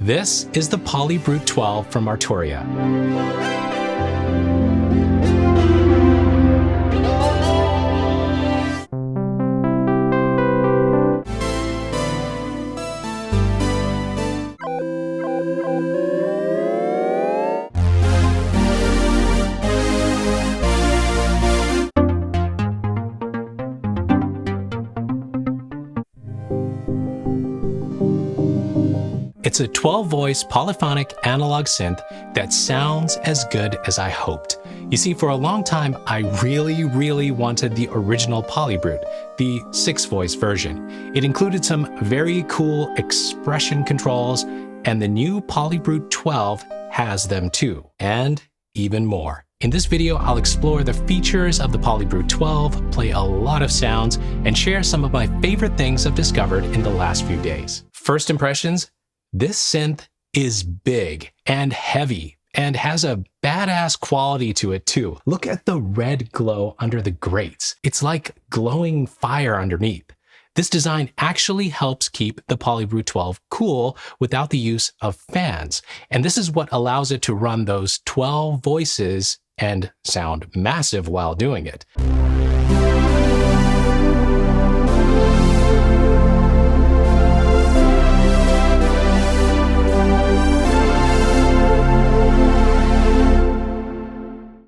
This is the Polybrute 12 from Arturia. It's a 12-voice polyphonic analog synth that sounds as good as I hoped. You see, for a long time, I really wanted the original Polybrute, the 6-voice version. It included some very cool expression controls, and the new Polybrute 12 has them too, and even more. In this video, I'll explore the features of the Polybrute 12, play a lot of sounds, and share some of my favorite things I've discovered in the last few days. First impressions? This synth is big and heavy and has a badass quality to it too. Look at the red glow under the grates. It's like glowing fire underneath. This design actually helps keep the Polybrute 12 cool without the use of fans. And this is what allows it to run those 12 voices and sound massive while doing it.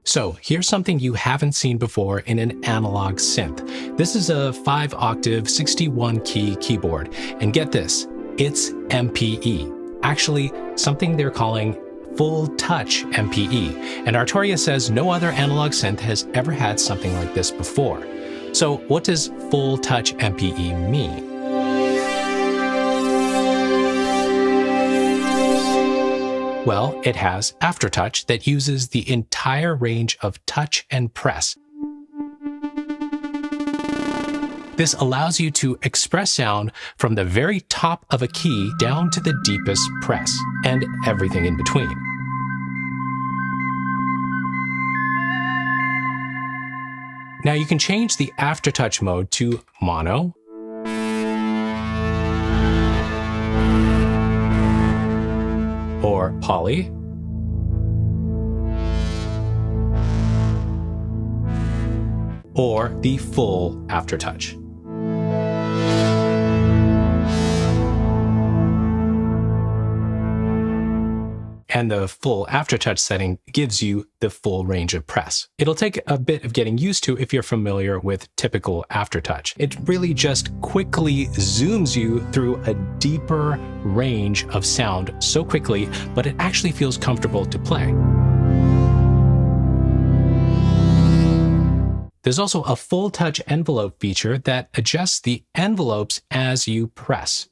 So here's something you haven't seen before in an analog synth. This is a 5-octave 61-key keyboard. And get this, it's MPE. Actually, something they're calling FullTouch MPE. And Arturia says no other analog synth has ever had something like this before. So what does FullTouch MPE mean? Well, it has aftertouch that uses the entire range of touch and press. This allows you to express sound from the very top of a key down to the deepest press, and everything in between. Now you can change the aftertouch mode to mono, or poly, or the full aftertouch. And the full aftertouch setting gives you the full range of press. It'll take a bit of getting used to if you're familiar with typical aftertouch. It really just quickly zooms you through a deeper range of sound so quickly, but it actually feels comfortable to play. There's also a FullTouch envelope feature that adjusts the envelopes as you press.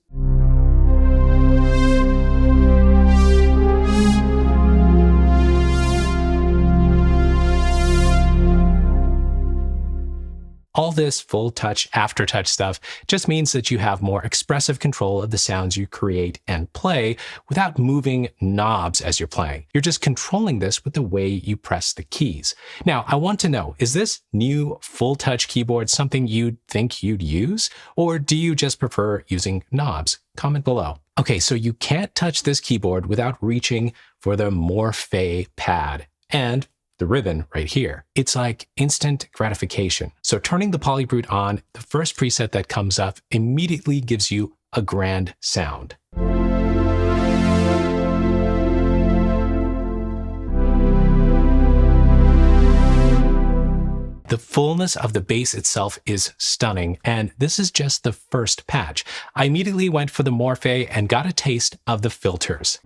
All this FullTouch aftertouch stuff just means that you have more expressive control of the sounds you create and play without moving knobs as you're playing. You're just controlling this with the way you press the keys. Now, I want to know, is this new FullTouch keyboard something you'd think you'd use? Or do you just prefer using knobs? Comment below. Okay, so you can't touch this keyboard without reaching for the Morphee Pad. And the ribbon right here. It's like instant gratification. So turning the Polybrute on, the first preset that comes up immediately gives you a grand sound. The fullness of the bass itself is stunning, and this is just the first patch. I immediately went for the Morphee and got a taste of the filters.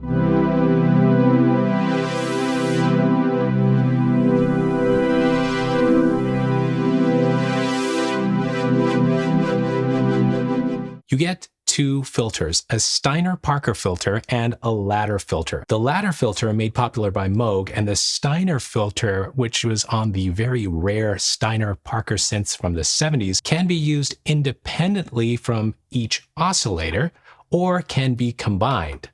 You get two filters, a Steiner-Parker filter and a ladder filter. The ladder filter made popular by Moog, and the Steiner filter, which was on the very rare Steiner-Parker synths from the 70s, can be used independently from each oscillator or can be combined.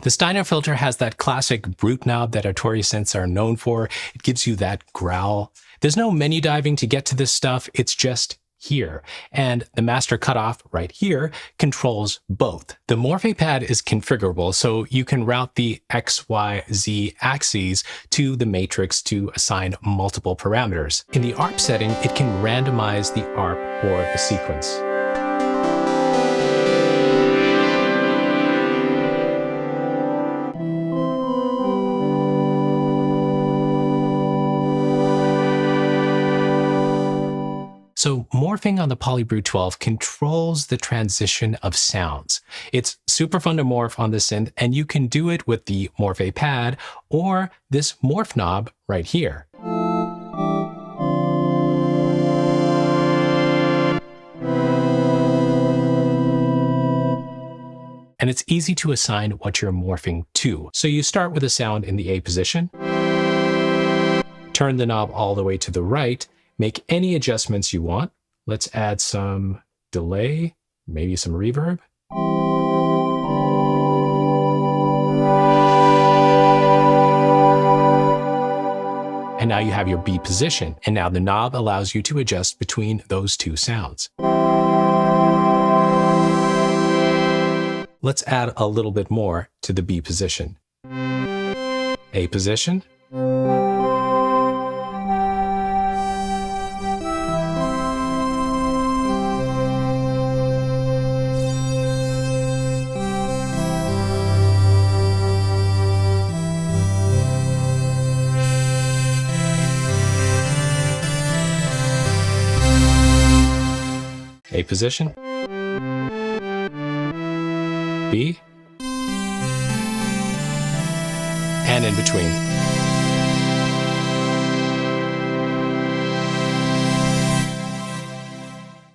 The Steiner filter has that classic brute knob that Arturia synths are known for. It gives you that growl. There's no menu diving to get to this stuff. It's just here. And the master cutoff right here controls both. The Morphee Pad is configurable, so you can route the X, Y, Z axes to the matrix to assign multiple parameters. In the ARP setting, it can randomize the ARP or the sequence. So morphing on the Polybrute 12 controls the transition of sounds. It's super fun to morph on the synth, and you can do it with the Morphee Pad or this morph knob right here. And it's easy to assign what you're morphing to. So you start with a sound in the A position, turn the knob all the way to the right, make any adjustments you want. Let's add some delay, maybe some reverb. And now you have your B position. And now the knob allows you to adjust between those two sounds. Let's add a little bit more to the B position. A position. A position, B, and in between.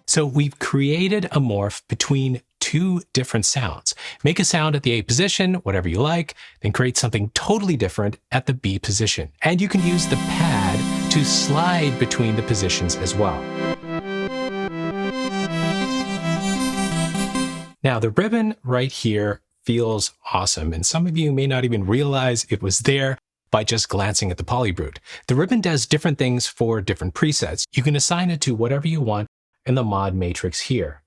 So we've created a morph between two different sounds. Make a sound at the A position, whatever you like, then create something totally different at the B position. And you can use the pad to slide between the positions as well. Now the ribbon right here feels awesome, and some of you may not even realize it was there by just glancing at the Polybrute. The ribbon does different things for different presets. You can assign it to whatever you want in the mod matrix here.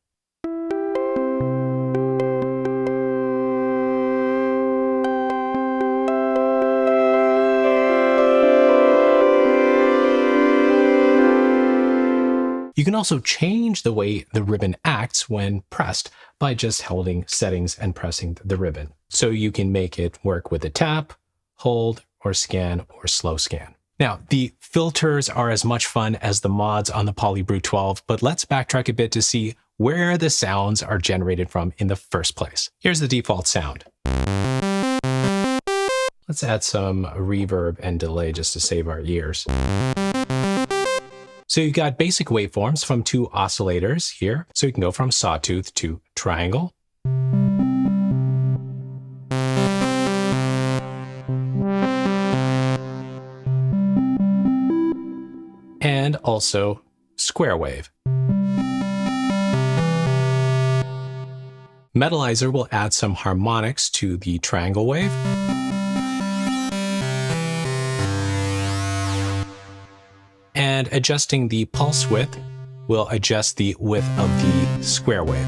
You can also change the way the ribbon acts when pressed by just holding settings and pressing the ribbon. So you can make it work with a tap, hold, or scan, or slow scan. Now, the filters are as much fun as the mods on the Polybrute 12, but let's backtrack a bit to see where the sounds are generated from in the first place. Here's the default sound. Let's add some reverb and delay just to save our ears. So you got basic waveforms from two oscillators here. So you can go from sawtooth to triangle. And also square wave. Metalizer will add some harmonics to the triangle wave. And adjusting the pulse width will adjust the width of the square wave.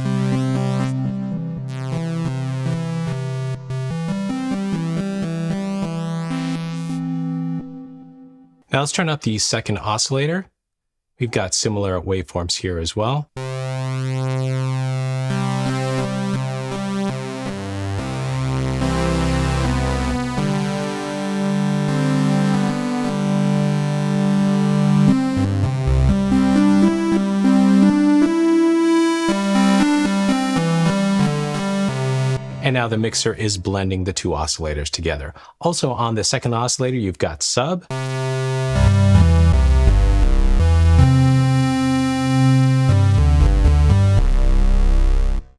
Now let's turn up the second oscillator. We've got similar waveforms here as well. And now the mixer is blending the two oscillators together. Also on the second oscillator, you've got sub.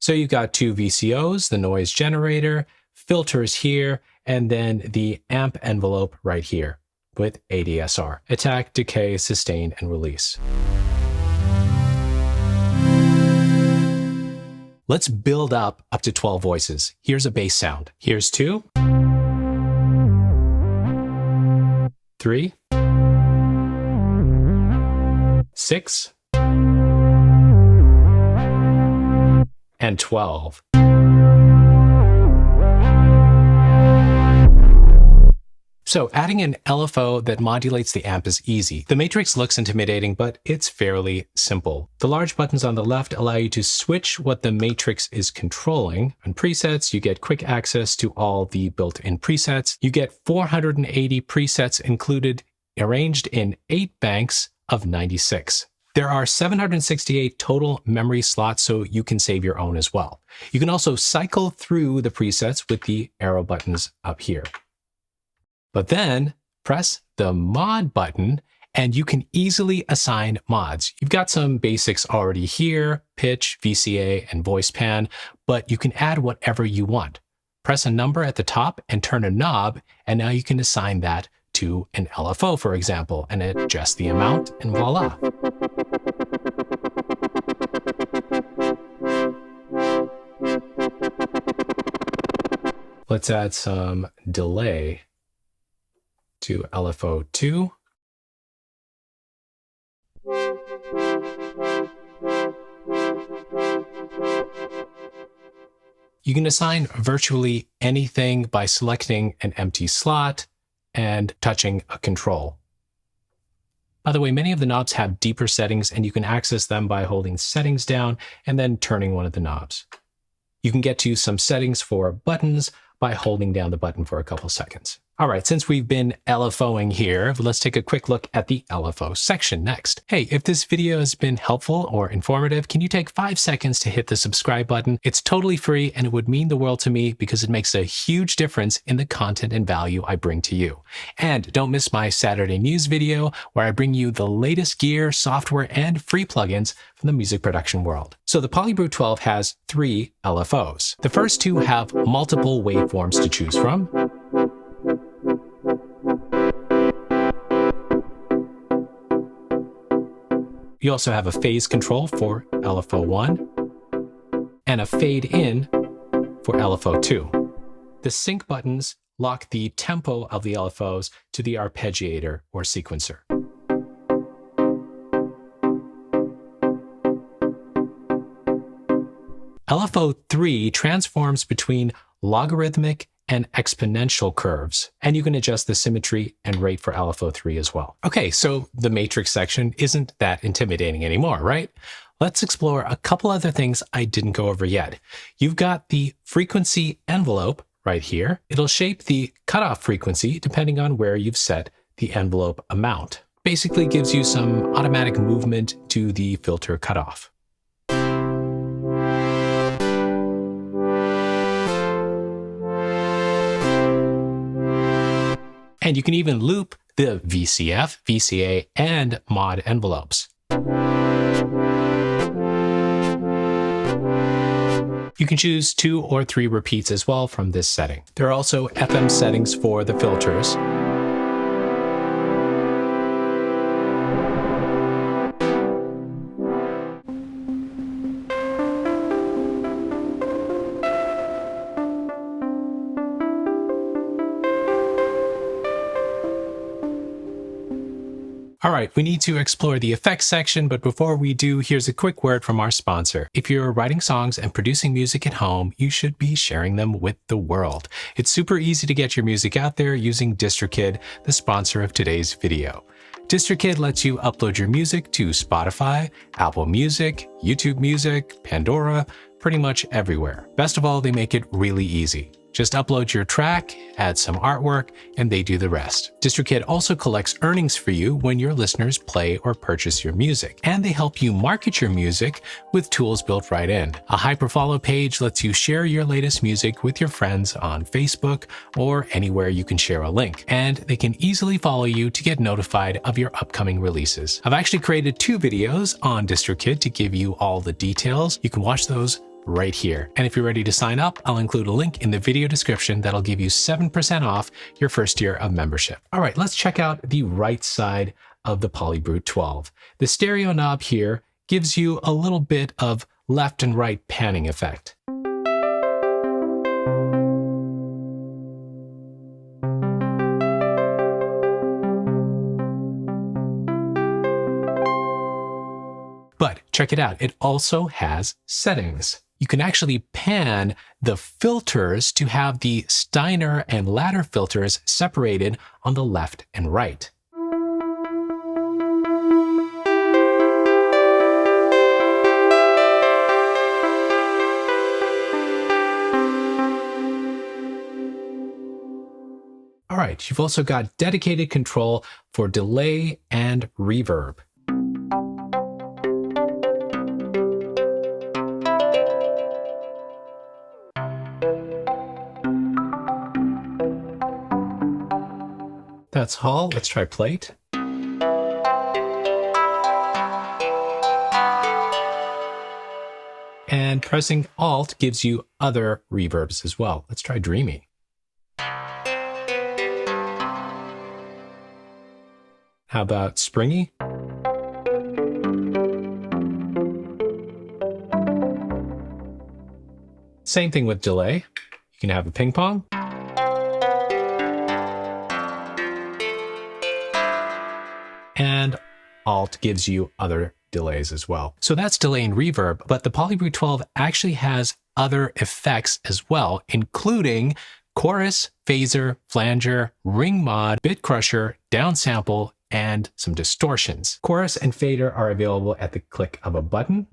So you've got two VCOs, the noise generator, filters here, and then the amp envelope right here with ADSR. Attack, decay, sustain, and release. Let's build up to 12 voices. Here's a bass sound. Here's 2. 3, 6, and 12. So adding an LFO that modulates the amp is easy. The matrix looks intimidating, but it's fairly simple. The large buttons on the left allow you to switch what the matrix is controlling. On presets, you get quick access to all the built-in presets. You get 480 presets included, arranged in 8 banks of 96. There are 768 total memory slots, so you can save your own as well. You can also cycle through the presets with the arrow buttons up here. But then press the mod button and you can easily assign mods. You've got some basics already here, pitch, VCA, and voice pan, but you can add whatever you want. Press a number at the top and turn a knob, and now you can assign that to an LFO, for example, and adjust the amount, and voila. Let's add some delay to LFO 2. You can assign virtually anything by selecting an empty slot and touching a control. By the way, many of the knobs have deeper settings, and you can access them by holding settings down and then turning one of the knobs. You can get to some settings for buttons by holding down the button for a couple seconds. All right, since we've been LFOing here, let's take a quick look at the LFO section next. Hey, if this video has been helpful or informative, can you take 5 seconds to hit the subscribe button? It's totally free and it would mean the world to me because it makes a huge difference in the content and value I bring to you. And don't miss my Saturday news video where I bring you the latest gear, software, and free plugins from the music production world. So the Polybrute 12 has 3 LFOs. The first 2 have multiple waveforms to choose from. You also have a phase control for LFO 1 and a fade in for LFO 2. The sync buttons lock the tempo of the LFOs to the arpeggiator or sequencer. LFO 3 transforms between logarithmic and exponential curves, and you can adjust the symmetry and rate for LFO 3 as well. Okay, so the matrix section isn't that intimidating anymore, right? Let's explore a couple other things I didn't go over yet. You've got the frequency envelope right here. It'll shape the cutoff frequency depending on where you've set the envelope amount. Basically gives you some automatic movement to the filter cutoff. And you can even loop the VCF, VCA, and mod envelopes. You can choose 2 or 3 repeats as well from this setting. There are also FM settings for the filters. All right, we need to explore the effects section, but before we do, here's a quick word from our sponsor. If you're writing songs and producing music at home, you should be sharing them with the world. It's super easy to get your music out there using DistroKid, the sponsor of today's video. DistroKid lets you upload your music to Spotify, Apple Music, YouTube Music, Pandora, pretty much everywhere. Best of all, they make it really easy. Just upload your track, add some artwork, and they do the rest. DistroKid also collects earnings for you when your listeners play or purchase your music. And they help you market your music with tools built right in. A hyperfollow page lets you share your latest music with your friends on Facebook or anywhere you can share a link. And they can easily follow you to get notified of your upcoming releases. I've actually created 2 videos on DistroKid to give you all the details. You can watch those right here. And if you're ready to sign up, I'll include a link in the video description that'll give you 7% off your first year of membership. All right, let's check out the right side of the Polybrute 12. The stereo knob here gives you a little bit of left and right panning effect. check it out. It also has settings. You can actually pan the filters to have the Steiner and ladder filters separated on the left and right. All right, you've also got dedicated control for delay and reverb. That's all. Let's try plate. And pressing Alt gives you other reverbs as well. Let's try dreamy. How about springy? Same thing with delay. You can have a ping pong. And Alt gives you other delays as well. So that's delay and reverb, but the Polybrute 12 actually has other effects as well, including chorus, phaser, flanger, ring mod, bit crusher, downsample, and some distortions. Chorus and fader are available at the click of a button.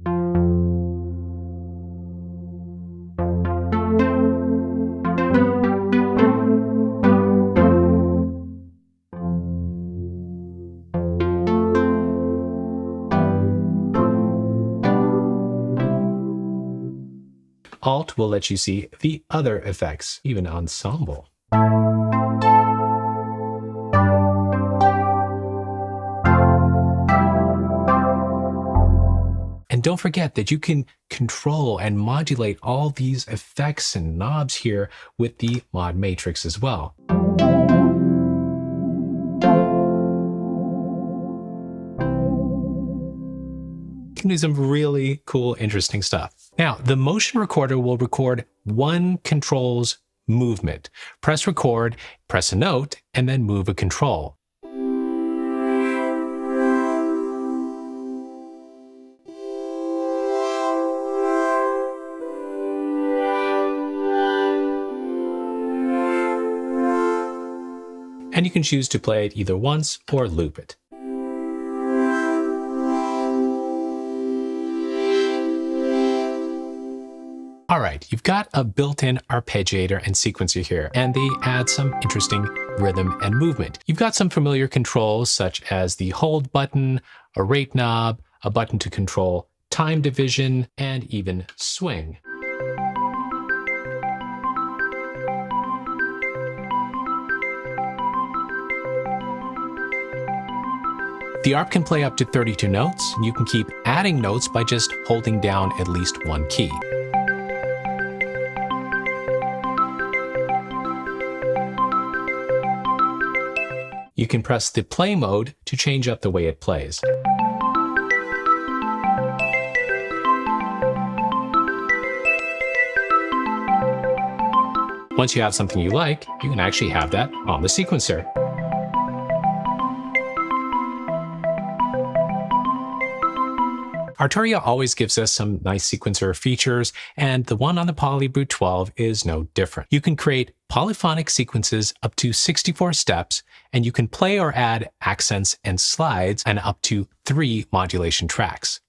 Alt will let you see the other effects, even ensemble. And don't forget that you can control and modulate all these effects and knobs here with the mod matrix as well. You can do some really cool, interesting stuff. Now, the motion recorder will record one control's movement. Press record, press a note, and then move a control. And you can choose to play it either once or loop it. All right, you've got a built-in arpeggiator and sequencer here, and they add some interesting rhythm and movement. You've got some familiar controls such as the hold button, a rate knob, a button to control time division, and even swing. The ARP can play up to 32 notes, and you can keep adding notes by just holding down at least one key. You can press the play mode to change up the way it plays. Once you have something you like, you can actually have that on the sequencer. Arturia always gives us some nice sequencer features, and the one on the Polybrute 12 is no different. You can create polyphonic sequences up to 64 steps, and you can play or add accents and slides and up to 3 modulation tracks.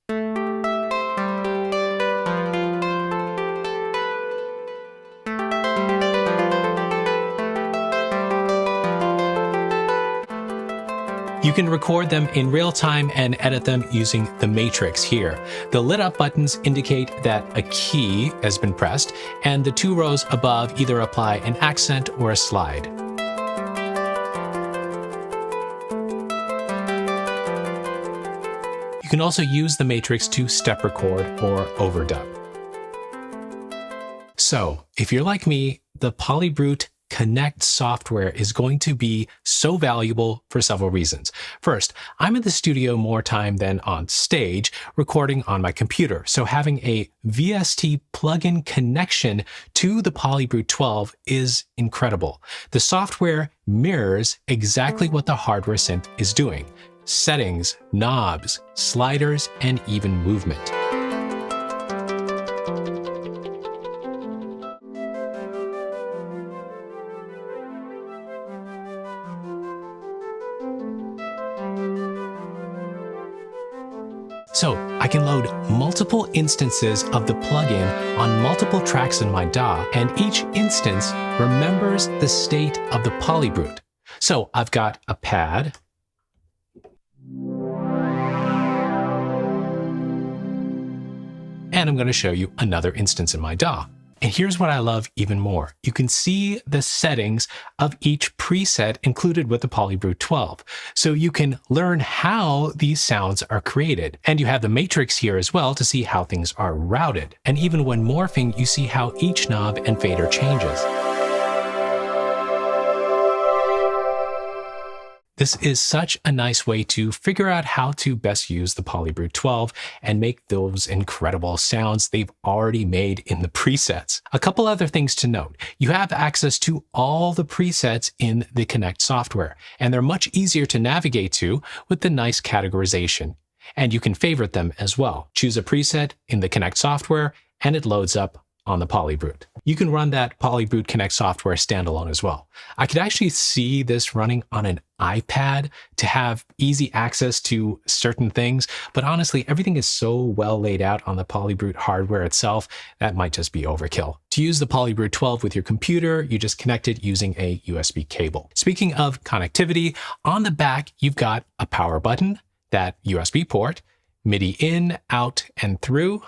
You can record them in real time and edit them using the matrix here. The lit up buttons indicate that a key has been pressed, and the 2 rows above either apply an accent or a slide. You can also use the matrix to step record or overdub. So, if you're like me, the Polybrute Connect software is going to be so valuable for several reasons. First, I'm in the studio more time than on stage, recording on my computer. So having a VST plugin connection to the Polybrute 12 is incredible. The software mirrors exactly what the hardware synth is doing. settings, knobs, sliders, and even movement. So I can load multiple instances of the plugin on multiple tracks in my DAW, and each instance remembers the state of the Polybrute. So I've got a pad, and I'm going to show you another instance in my DAW. And here's what I love even more. You can see the settings of each preset included with the Polybrute 12. So you can learn how these sounds are created. And you have the matrix here as well to see how things are routed. And even when morphing, you see how each knob and fader changes. This is such a nice way to figure out how to best use the Polybrute 12 and make those incredible sounds they've already made in the presets. A couple other things to note. You have access to all the presets in the Connect software, and they're much easier to navigate to with the nice categorization. And you can favorite them as well. Choose a preset in the Connect software, and it loads up on the Polybrute. You can run that Polybrute Connect software standalone as well. I could actually see this running on an iPad to have easy access to certain things, but honestly, everything is so well laid out on the Polybrute hardware itself, that might just be overkill. To use the Polybrute 12 with your computer, you just connect it using a USB cable. Speaking of connectivity, on the back, you've got a power button, that USB port, MIDI in, out, and through,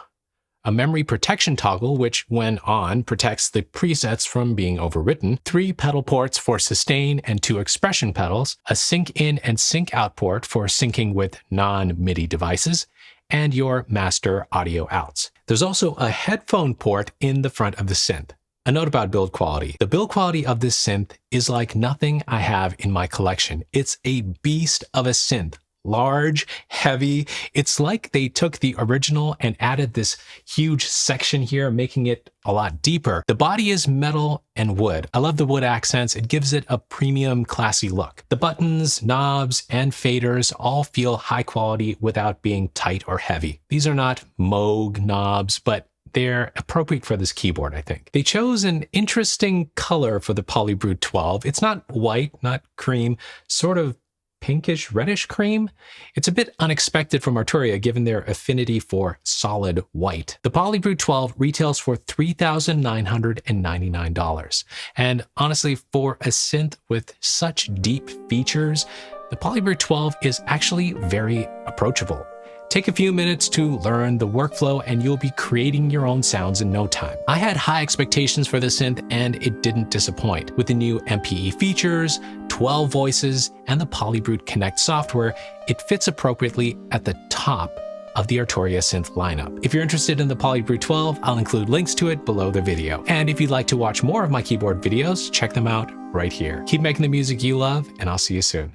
a memory protection toggle, which when on protects the presets from being overwritten, 3 pedal ports for sustain and 2 expression pedals, a sync in and sync out port for syncing with non-MIDI devices, and your master audio outs. There's also a headphone port in the front of the synth. A note about build quality. The build quality of this synth is like nothing I have in my collection. It's a beast of a synth. Large, heavy. It's like they took the original and added this huge section here, making it a lot deeper. The body is metal and wood. I love the wood accents. It gives it a premium, classy look. The buttons, knobs, and faders all feel high quality without being tight or heavy. These are not Moog knobs, but they're appropriate for this keyboard, I think. They chose an interesting color for the Polybrute 12. It's not white, not cream, sort of pinkish reddish cream. It's a bit unexpected from Arturia given their affinity for solid white. The Polybrute 12 retails for $3,999. And honestly, for a synth with such deep features, the Polybrute 12 is actually very approachable. Take a few minutes to learn the workflow and you'll be creating your own sounds in no time. I had high expectations for the synth and it didn't disappoint. With the new MPE features, 12 voices, and the Polybrute Connect software, it fits appropriately at the top of the Arturia synth lineup. If you're interested in the Polybrute 12, I'll include links to it below the video. And if you'd like to watch more of my keyboard videos, check them out right here. Keep making the music you love, and I'll see you soon.